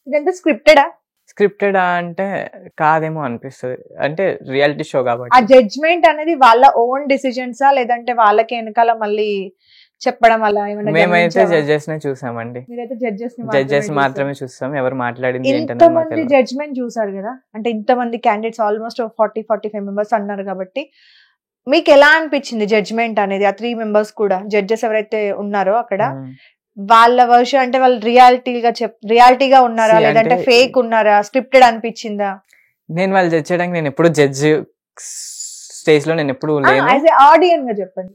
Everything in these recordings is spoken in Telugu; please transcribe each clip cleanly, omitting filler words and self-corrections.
ఇదంతా స్క్రిప్టెడా? స్క్రిప్టెడ్ అంటే కాదేమో అనిపిస్తుంది, అంటే రియాలిటీ షో ఆ కాబట్టి. జడ్జ్మెంట్ అనేది వాళ్ళ ఓన్ డిసిజన్సా లేదంటే వాళ్ళకి వెనకాల మళ్ళీ చెప్పడం అలా ఏమైనా మేమైతే గమనించావా? జడ్జెస్ నే చూసామండి, మీరైతే జడ్జెస్ జడ్జెస్ మాత్రమే చూస్తాం, ఎవరు మాట్లాడింది ఏంటన్నది మాకు ఇంతమంది తెలియదు. జడ్జ్మెంట్ చూసారు కదా, అంటే ఇంతమంది క్యాండిడేట్స్ ఆల్మోస్ట్ 40-45 మెంబర్స్ అన్నారు కాబట్టి మీకు ఎలా అనిపించింది జడ్జ్మెంట్ అనేది? ఆ 3 మెంబర్స్ కూడా జడ్జెస్ ఎవరైతే ఉన్నారో అక్కడ వాళ్ళ వర్షన్ అంటే వాళ్ళు రియాలిటీగా ఉన్నారా See, లేదంటే అంటే- ఫేక్ ఉన్నారా, స్క్రిప్టెడ్ అనిపించిందా? నేను వాళ్ళు జడ్జ్ చేయడానికి నేను ఎప్పుడు జడ్జ్ స్టేజ్ లో నేను ఎప్పుడు లేను. యాజ్ ఏ ఆడియన్ గా చెప్పండి.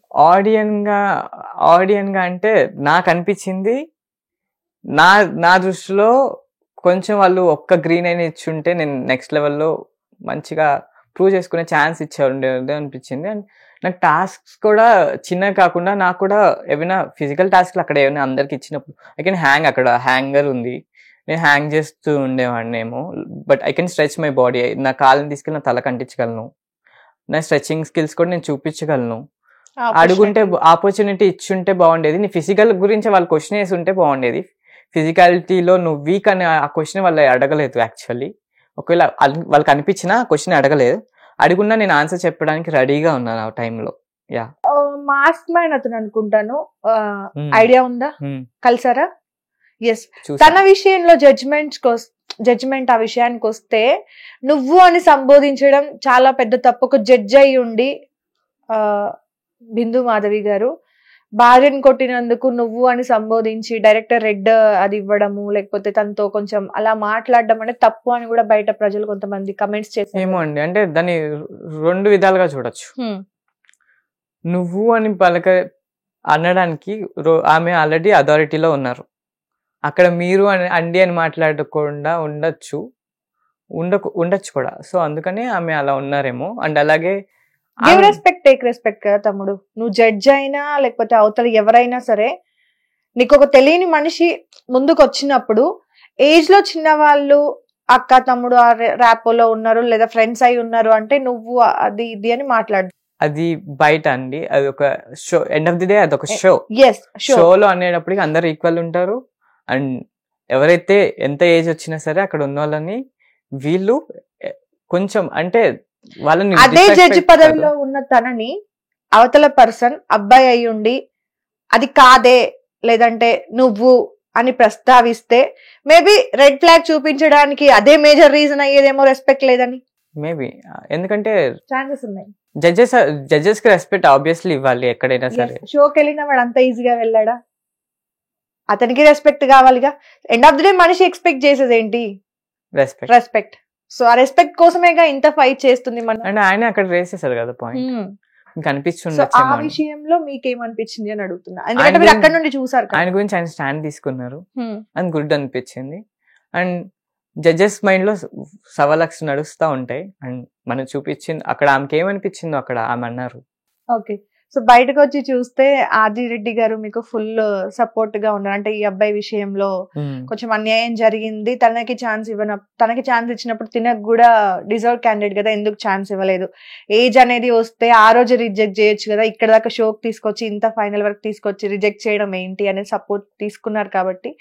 ఆడియన్ గా అంటే నాకు అనిపించింది, నా దృష్టిలో కొంచెం వాళ్ళు ఒక్క గ్రీన్ అయినా ఇచ్చుంటే నేను నెక్స్ట్ లెవెల్లో మంచిగా ప్రూవ్ చేసుకునే ఛాన్స్ ఇచ్చేది అనిపించింది. అండ్ నాకు టాస్క్స్ కూడా చిన్నవి కాకుండా నాకు కూడా ఏమైనా ఫిజికల్ టాస్క్లు అక్కడ ఏమైనా అందరికి ఇచ్చినప్పుడు ఐ కెన్ హ్యాంగ్, అక్కడ హ్యాంగర్ ఉంది, నేను హ్యాంగ్ చేస్తూ ఉండేవాడిని ఏమో. But I can stretch my body, నా కాళ్ళని తీసుకెళ్ళి నా తల కంటించగలను, నా స్ట్రెచింగ్ స్కిల్స్ కూడా నేను చూపించగలను. అడుగుంటే ఆపర్చునిటీ ఇచ్చుంటే బాగుండేది. నీ ఫిజికల్ గురించి వాళ్ళు క్వశ్చన్ వేసి ఉంటే బాగుండేది. ఫిజికాలిటీలో నువ్వు వీక్ అని ఆ క్వశ్చన్ వాళ్ళు అడగలేదు యాక్చువల్లీ. ఒకవేళ వాళ్ళకి అనిపించినా క్వశ్చన్ అడగలేదు, అడుగున్నా నేను ఆన్సర్ చెప్పడానికి రెడీగా ఉన్నాను ఆ టైంలో. యా, మాస్క్ మ్యాన్ అతను అనుకుంటాను, ఐడియా ఉందా? కలిసారా? ఎస్. తన విషయంలో జడ్జ్మెంట్ ఆ విషయానికి వస్తే నువ్వు అని సంబోధించడం చాలా పెద్ద తప్పు. ఒక జడ్జ్ అయి ఉండి బిందు మాధవి గారు భార్యను కొట్టినందుకు నువ్వు అని సంబోధించి డైరెక్టర్ రెడ్ అది ఇవ్వడము, లేకపోతే తనతో కొంచెం అలా మాట్లాడడం అనేది తప్పు అని కూడా బయట ప్రజలు కొంతమంది కమెంట్స్ చేశారు. ఏమో అండి, అంటే దాన్ని 2 విధాలుగా చూడొచ్చు. నువ్వు అని అనడానికి ఆమె ఆల్రెడీ అథారిటీలో ఉన్నారు, అక్కడ మీరు అండి అని మాట్లాడకుండా ఉండొచ్చు కూడా. సో అందుకని ఆమె అలా ఉన్నారేమో. అండ్ అలాగే గివ్ రెస్పెక్ట్, టేక్ రెస్పెక్ట్ కదా తమ్ముడు. నువ్వు జడ్జ్ అయినా లేకపోతే అవతల ఎవరైనా సరే, నీకు ఒక తెలియని మనిషి ముందుకు వచ్చినప్పుడు ఏజ్ లో చిన్న వాళ్ళు అక్క తమ్ముడు ఆ ర్యాపోలో ఉన్నారు లేదా ఫ్రెండ్స్ అయి ఉన్నారు అంటే నువ్వు అది ఇది అని మాట్లాడు. అది బయట అండి, అది ఒక show. End of the day అది ఒక షో. షోలో అనేటప్పటికి అందరు ఈక్వల్ ఉంటారు. అండ్ ఎవరైతే ఎంత ఏజ్ వచ్చినా సరే అక్కడ ఉన్న వాళ్ళని వీళ్ళు కొంచెం అంటే వాళ్ళని అదే జడ్జి పదవిలో ఉన్న తనని అవతల పర్సన్ అబ్బాయి అయి ఉండి అది కాదే లేదంటే నువ్వు అని ప్రస్తావిస్తే మేబీ రెడ్ ఫ్లాగ్ చూపించడానికి అదే మేజర్ రీజన్ అయ్యేదేమో, రెస్పెక్ట్ లేదని. మేబీ ఎందుకంటే ఛాన్సెస్ ఉన్నాయి. జడ్జెస్ కి రెస్పెక్ట్ ఆబ్వియస్లీ ఇవ్వాలి ఎక్కడైనా సరే. షోకి వెళ్ళిన వాడు అంత ఈజీగా వెళ్ళాడా? అతనికి రెస్పెక్ట్ కావాలిగా. ఎండ్ ఆఫ్ ది డే మనిషి ఎక్స్పెక్ట్ చేసేది ఏంటి? రెస్పెక్ట్. సో ఆ రెస్పెక్ట్ కోసమేగా ఇంత ఫైట్ చేస్తుంది మనం. అండ్ ఆయన అక్కడ రేస్ చేశారు కదా పాయింట్, మీకు అనిపిస్తుంది. ఆ విషయంలో మీకేమనిపించింది అని అడుగుతున్నా, ఎందుకంటే మీరు అక్కడ నుండి చూసారు. ఆయన గురించి ఆయన స్టాండ్ తీసుకున్నారు, అది గుడ్ అనిపించింది. అండ్ జడ్జెస్ మైండ్ లో సవాలక్స్ నడుస్తూ ఉంటాయి. అండ్ మనం చూపించింది అక్కడ ఆమెకి ఏమనిపించిందో అక్కడ ఆమె అన్నారు. ఓకే. సో బయటకు వచ్చి చూస్తే ఆదిరెడ్డి గారు మీకు ఫుల్ సపోర్ట్ గా ఉన్నారు. అంటే ఈ అబ్బాయి విషయంలో కొంచెం అన్యాయం జరిగింది, తనకి ఛాన్స్ ఇచ్చినప్పుడు తినకు కూడా డిజర్వ్ క్యాండిడేట్ కదా, ఎందుకు ఛాన్స్ ఇవ్వలేదు? ఏజ్ అనేది వస్తే ఆ రోజు రిజెక్ట్ చేయొచ్చు కదా, ఇక్కడ దాకా షోకి తీసుకొచ్చి ఇంత ఫైనల్ వరకు తీసుకొచ్చి రిజెక్ట్ చేయడం ఏంటి అనేది సపోర్ట్ తీసుకున్నారు కాబట్టి.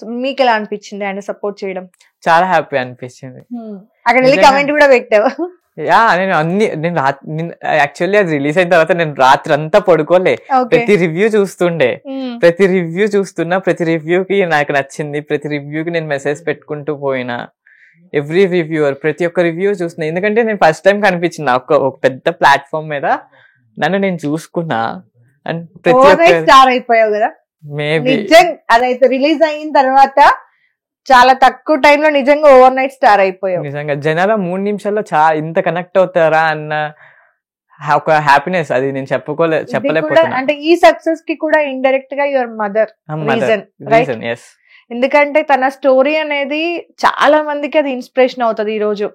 సో మీకు ఎలా అనిపించింది ఆయన సపోర్ట్ చేయడం? చాలా హ్యాపీ అనిపించింది. అక్కడ వెళ్ళి కమెంట్ కూడా పెట్టావా? యా, నేను యాక్చువల్లీ అది రిలీజ్ అయిన తర్వాత నేను రాత్రి అంతా పడుకోలే, ప్రతి రివ్యూ చూస్తుండే, ప్రతి రివ్యూకి నాకు నచ్చింది, ప్రతి రివ్యూకి నేను మెసేజ్ పెట్టుకుంటూ పోయినా. ఎవ్రీ రివ్యూవర్ ప్రతి ఒక్క రివ్యూ చూస్తున్నా, ఎందుకంటే నేను ఫస్ట్ టైం కనిపించింది ఒక పెద్ద ప్లాట్ఫామ్ మీద నన్ను నేను చూసుకున్నా. అండ్ ప్రతి ఒక్క స్టార్ అయిపోయావు కదా. మేబీ అదైతే రిలీజ్ అయిన తర్వాత చాలా తక్కువ టైంలో నిజంగా ఓవర్ నైట్ స్టార్ అయిపోయావు. నిజంగా జనాల 3 నిమిషాల్లో ఇంత కనెక్ట్ అవుతారా అన్న ఒక హ్యాపీనెస్ అది నేను చెప్పలేకపోతున్నా. అంటే ఈ సక్సెస్ కి కూడా ఇండైరెక్ట్ గా యువర్ మదర్ రీజన్. ఎందుకంటే తన స్టోరీ అనేది చాలా మందికి అది ఇన్స్పిరేషన్ అవుతుంది. ఈ రోజు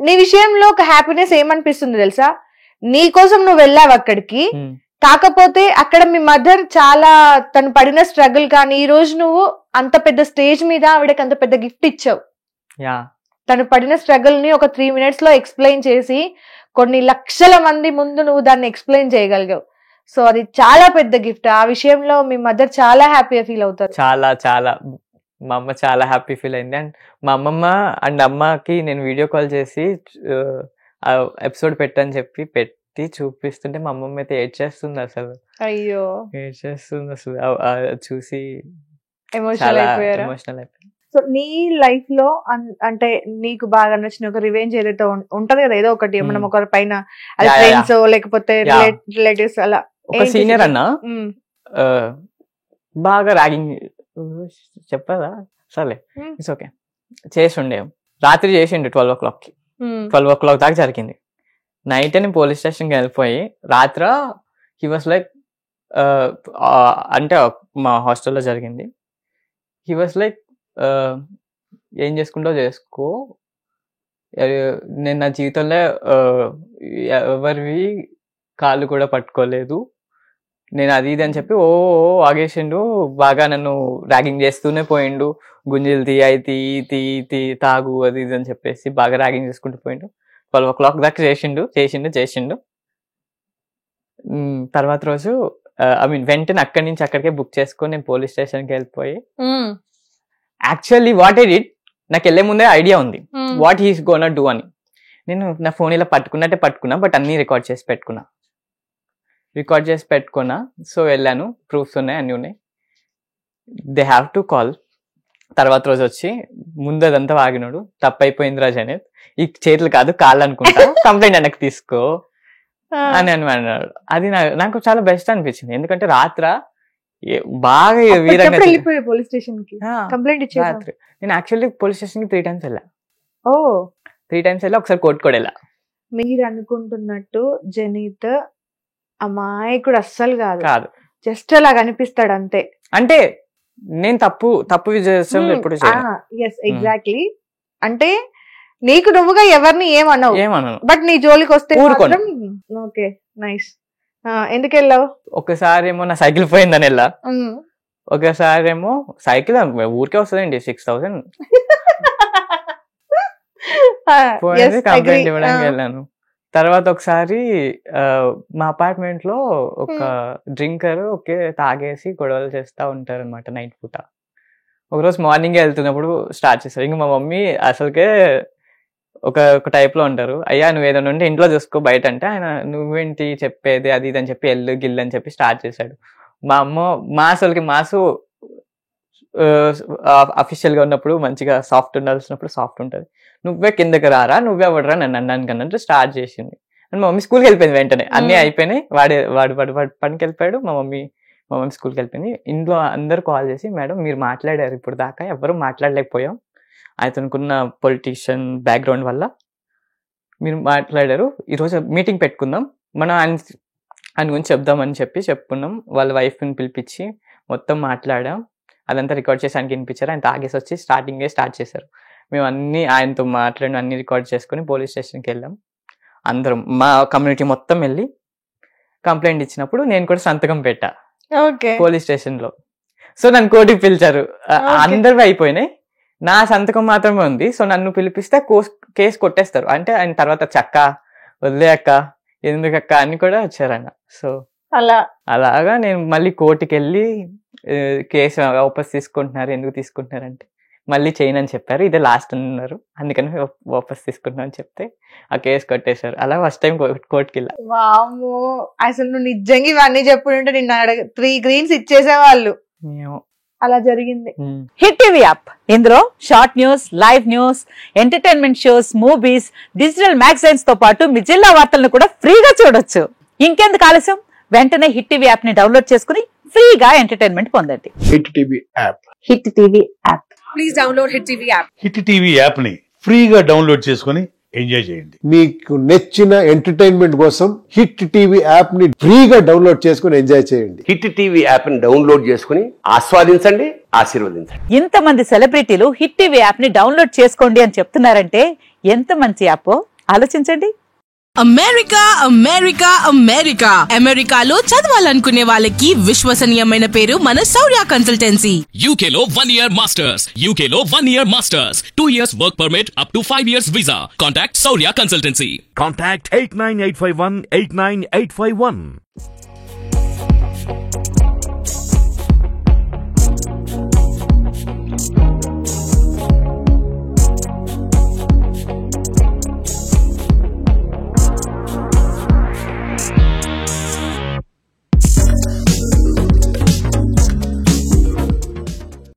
నీ విషయంలో ఒక హ్యాపీనెస్ ఏమనిపిస్తుంది తెలుసా? నీ కోసం నువ్వు వెళ్ళావు అక్కడికి, కాకపోతే అక్కడ మీ మదర్ చాలా తను పడిన స్ట్రగుల్ కానీ ఈ రోజు నువ్వు అంత పెద్ద స్టేజ్ మీద ఆవిడకి అంత పెద్ద గిఫ్ట్ ఇచ్చావు. తను పడిన స్ట్రగుల్ ని ఒక 3 minutes లో ఎక్స్ప్లెయిన్ చేసి కొన్ని లక్షల మంది ముందు నువ్వు దాన్ని ఎక్స్ప్లెయిన్ చేయగలిగావు. సో అది చాలా పెద్ద గిఫ్ట్. ఆ విషయంలో మీ మదర్ చాలా హ్యాపీగా ఫీల్ అవుతారు. చాలా మా అమ్మ చాలా హ్యాపీ ఫీల్ అయింది. అండ్ మా అమ్మమ్మ అండ్ అమ్మకి నేను వీడియో కాల్ చేసి ఎపిసోడ్ పెట్టని చెప్పి పెట్టి చూపిస్తుంటే మా అమ్మమ్మ అయితే ఏడ్చేస్తుంది అసలు. అయ్యో, ఏడ్చేస్తుంది అసలు చూసి. ఎమోషనల్ అయిపోయారు. ఎమోషనల్ అయిపోయింది. సో నీ లైఫ్ లో అంటే నీకు బాగా నచ్చిన ఒక రివెంజ్ ఏదైతే ఉంటది కదా, ఏదో ఒకటి మనం ఒకరి పైన ఫ్రెండ్స్ లేకపోతే రిలేటివ్స్ అలా. ఒక సీనియర్ అన్న బాగా ర్యాగింగ్ చెప్పదా, సరే ఇట్స్ ఓకే, చేసిండే. రాత్రి చేసిండు 12 o'clock. 12 o'clock దాకా జరిగింది. నైట్ నేను పోలీస్ స్టేషన్కి వెళ్ళిపోయి రాత్ర హీ వాస్ లైక్, అంటే మా హాస్టల్లో జరిగింది. హీ వాస్ లైక్ ఏం చేసుకుంటావు చేసుకో, నేను నా జీవితంలో ఎవరివి కాళ్ళు కూడా పట్టుకోలేదు, నేను అది ఇది అని చెప్పి ఆగేసిండు. బాగా నన్ను ర్యాగింగ్ చేస్తూనే పోయిండు. గుంజీలు తీ, అయి తీ తాగు, అది ఇది అని చెప్పేసి బాగా ర్యాగింగ్ చేసుకుంటూ పోయిండు. 12 o'clock దాకా చేసిండు. తర్వాత రోజు వెంటనే అక్కడి నుంచి అక్కడికే బుక్ చేసుకొని నేను పోలీస్ స్టేషన్కి వెళ్ళిపోయి, యాక్చువల్లీ వాట్ ఐ డిడ్, నాకు వెళ్ళే ముందే ఐడియా ఉంది వాట్ హీస్ గోనా డూ అని. నేను నా ఫోన్ ఇలా పట్టుకున్నా, బట్ అన్ని రికార్డ్ చేసి పెట్టుకున్నా. సో వెళ్ళాను, ప్రూఫ్స్ ఉన్నాయి, అన్నీ ఉన్నాయి. They have to call. తర్వాత రోజు వచ్చి ముందు అదంతా వాగినాడు, తప్పైపోయింది రాజు అనేది, ఈ చేతులు కాదు కాళ్ళు అనుకుంటా, కంప్లైంట్ వెనక్కి తీసుకో అని అన్నాడు. అది నాకు చాలా బెస్ట్ అనిపించింది. ఎందుకంటే రాత్ర బాగా వీరంగా పోలీస్ స్టేషన్ కి కంప్లైంట్ ఇచ్చారు. నేను యాక్చువల్లీ పోలీస్ స్టేషన్ కి 3 times వెళ్ళా. 3 times వెళ్ళా, ఒకసారి కోర్టు కూడా వెళ్ళా. మీరు అనుకుంటున్నట్టు జనీత్ అమాయకుడు అస్సలు కాదు, జస్ట్ అలా కనిపిస్తాడు అంతే. అంటే నేను తప్పు విజయం ఎప్పుడు ఎగ్జాక్ట్లీ. అంటే నీకు నువ్వుగా ఎవరిని ఏమన్నావు, బట్ నీ జోలికి వస్తే ఓకే నైస్. ఎందుకు వెళ్ళావు? ఒకసారి ఏమో నా సైకిల్ పోయిందని వెళ్ళా, ఒకసారి ఏమో సైకిల్ ఊరికే వస్తుందండి 6,000 పోయింది, కంప్లైంట్ ఇవ్వడానికి వెళ్ళాను. తర్వాత ఒకసారి మా అపార్ట్మెంట్ లో ఒక డ్రింకర్ తాగేసి గొడవలు చేస్తా ఉంటారు అనమాట నైట్ పూట. ఒకరోజు మార్నింగ్ వెళ్తున్నప్పుడు స్టార్ట్ చేస్తారు. ఇంకా మా మమ్మీ అసలుకే ఒక టైప్ లో ఉంటారు, అయ్యా నువ్వు ఏదైనా ఉంటే ఇంట్లో చూసుకో, బయట అంటే ఆయన నువ్వేంటి చెప్పేది అది ఇది అని చెప్పి గిల్లు అని చెప్పి స్టార్ట్ చేశాడు. మా అమ్మ మాసు అఫీషియల్ గా ఉన్నప్పుడు మంచిగా సాఫ్ట్ ఉండాల్సినప్పుడు సాఫ్ట్ ఉంటుంది, నువ్వే కిందకి రారా, నువ్వే ఎవడరా నన్ను అన్నాను కన్నట్టు స్టార్ట్ చేసింది. అండ్ మా మమ్మీ స్కూల్కి వెళ్ళిపోయింది. వెంటనే అన్ని అయిపోయినాయి, వాడు పనికి వెళ్ళిపోయాడు, మా మమ్మీ స్కూల్కి వెళ్ళిపోయింది. ఇంట్లో అందరు కాల్ చేసి, మేడం మీరు మాట్లాడారు ఇప్పుడు దాకా, ఎవరు మాట్లాడలేకపోయాం, అతనుకున్న పొలిటీషియన్ బ్యాక్గ్రౌండ్ వల్ల మీరు మాట్లాడారు, ఈరోజు మీటింగ్ పెట్టుకుందాం, మనం ఆయన గురించి చెప్దామని చెప్పుకున్నాం. వాళ్ళ వైఫ్ని పిలిపించి మొత్తం మాట్లాడాం, అదంతా రికార్డ్ చేసి ఆయనకి వినిపించారు. ఆయన తాగేసి వచ్చి స్టార్ట్ చేశారు. మేము అన్ని ఆయనతో మాట్లాడి అన్ని రికార్డ్ చేసుకుని పోలీస్ స్టేషన్కి వెళ్ళాం. అందరం మా కమ్యూనిటీ మొత్తం వెళ్ళి కంప్లైంట్ ఇచ్చినప్పుడు నేను కూడా సంతకం పెట్టా పోలీస్ స్టేషన్ లో. సో నన్ను కోర్టుకి పిలిచారు, అందరివి అయిపోయినాయి, నా సంతకం మాత్రమే ఉంది. సో నన్ను పిలిపిస్తే కేసు కొట్టేస్తారు. అంటే ఆయన తర్వాత చక్క వదిలే అక్క, ఎందుకక్క అని కూడా వచ్చారన్న. సో అలాగా నేను మళ్ళీ కోర్టుకి వెళ్ళి కేసు వాపస్ తీసుకుంటున్నారు, ఎందుకు తీసుకుంటున్నారంటే మళ్ళీ చేయనని చెప్పారు, ఇదే లాస్ట్ అన్నారు, అందుకని వాపస్ తీసుకుంటున్నా అని చెప్తే ఆ కేసు కట్టేశారు. అలా ఫస్ట్ టైం కోర్టుకి వెళ్ళా. వామ్మో, అసలు నువ్వు నిజంగా ఇవన్నీ చెప్పుంటే నిన్న 3 greens ఇచ్చేసేవాళ్ళు. అలా జరిగింది. హిట్ టీవీ యాప్, ఇందులో short news, live news, entertainment shows, movies, digital magazines తో పాటు మీ జిల్లా వార్తలను కూడా ఫ్రీగా చూడొచ్చు. ఇంకెందుకు ఆలస్యం, వెంటనే హిట్ టీవీ యాప్ ని డౌన్లోడ్ చేసుకుని ఫ్రీగా ఎంటర్టైన్మెంట్ పొందండి. Hit TV app. Hit TV app. Please download hit TV app. Hit TV app ని ఫ్రీగా డౌన్లోడ్ చేసుకుని ఎంజాయ్ చేయండి. మీకు నచ్చిన ఎంటర్టైన్మెంట్ కోసం హిట్ టీవీ యాప్ ని ఫ్రీగా డౌన్లోడ్ చేసుకుని ఎంజాయ్ చేయండి. హిట్ టీవీ యాప్ ని డౌన్లోడ్ చేసుకుని ఆస్వాదించండి, ఆశీర్వదించండి. ఇంతమంది సెలబ్రిటీలు హిట్ టీవీ యాప్ ని డౌన్లోడ్ చేసుకోండి అని చెప్తున్నారంటే ఎంత మంచి యాప్ ఆలోచించండి. అమెరికా అమెరికాలో చదవాలనుకునే వాళ్ళకి విశ్వసనీయమైన పేరు మన శౌర్య కన్సల్టెన్సీ. UK లో 1 year masters, 2 years work permit up to 5 years visa. Contact Saurya Consultancy. Contact 89851 89851.